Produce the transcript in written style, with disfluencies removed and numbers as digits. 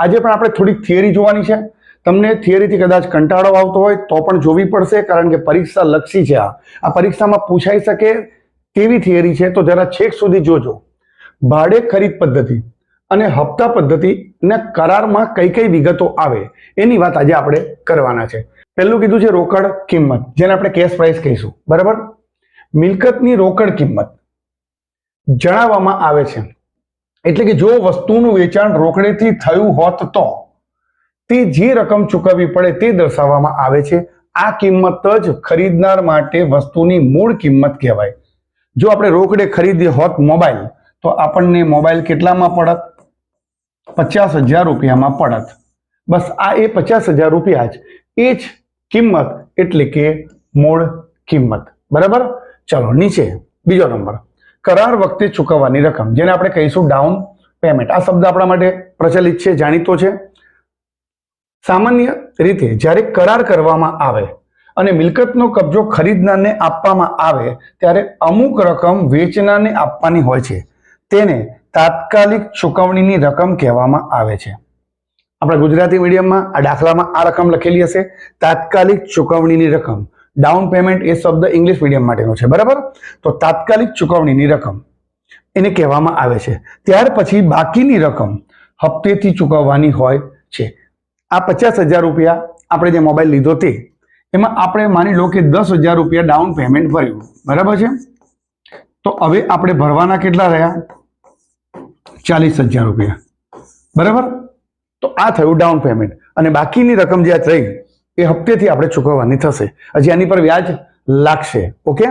આજે પણ આપણે થોડીક થિયરી જોવાની છે. તમને થિયરીથી કદાચ કંટાળો આવતો હોય તો પણ જોવી પડશે, કારણ કે પરીક્ષા લક્ષી છે. આ પરીક્ષામાં પૂછાઈ શકે તેવી થિયરી છે, તો જરા છેક સુધી જોજો. ભાડે ખરીદ પદ્ધતિ અને હપ્તા પદ્ધતિ ને કરારમાં કઈ કઈ વિગતો આવે એની વાત આજે આપણે કરવાના છે. પહેલું કીધું છે રોકડ કિંમત, જેને આપણે કેશ પ્રાઇસ કહીશું. બરાબર. મિલકતની રોકડ કિંમત જણાવવામાં આવે છે, એટલે કે જો વસ્તુનું વેચાણ રોકડેથી થયું હોત તો તે જે રકમ ચૂકવવી પડે તે દર્શાવવામાં આવે છે. આ કિંમત જ ખરીદનાર માટે વસ્તુની મૂળ કિંમત કહેવાય. જો આપણે રોકડે ખરીદ્યો હોત મોબાઈલ, તો આપણને મોબાઈલ કેટલામાં પડત? 50,000 રૂપિયામાં પડત. બસ આ એ 50,000 રૂપિયા જ, એ જ કિંમત, એટલે કે મૂળ કિંમત. બરાબર. ચલો નીચે બીજો નંબર, કરાર વખતે ચૂકવવાની રકમ, જેને આપણે કહીશું ડાઉન પેમેન્ટ. આ શબ્દ આપણા માટે પ્રચલિત છે, જાણીતો છે. સામાન્ય રીતે જ્યારે કરાર કરવામાં આવે અને મિલકતનો કબજો ખરીદનારને આપવામાં આવે ત્યારે અમુક રકમ વેચનારને આપવાની હોય છે. તેને તાત્કાલિક ચૂકવણીની રકમ કહેવામાં આવે છે. આપણા ગુજરાતી મીડિયમમાં આ દાખલામાં આ રકમ લખેલી હશે, તાત્કાલિક ચૂકવણીની રકમ. ડાઉન પેમેન્ટ એ શબ્દ ઇંગ્લિશ મીડિયમ માટેનો છે. બરાબર. તો તાત્કાલિક ચૂકવણીની રકમ એને કહેવામાં આવે છે. ત્યાર પછી બાકીની રકમ હપ્તેથી ચૂકવવાની હોય છે. આ 50,000 રૂપિયા આપણે જે મોબાઈલ લીધો તે, એમાં આપણે માની લો કે 10,000 રૂપિયા ડાઉન પેમેન્ટ ભર્યું. બરાબર છે. તો હવે આપણે ભરવાના કેટલા રહ્યા? 40,000 રૂપિયા. બરાબર. તો આ થયું ડાઉન પેમેન્ટ, અને બાકીની રકમ જે રહી એ હપ્તેથી આપણે ચૂકવવાની થશે. હજી આની પર વ્યાજ લાગશે. ઓકે.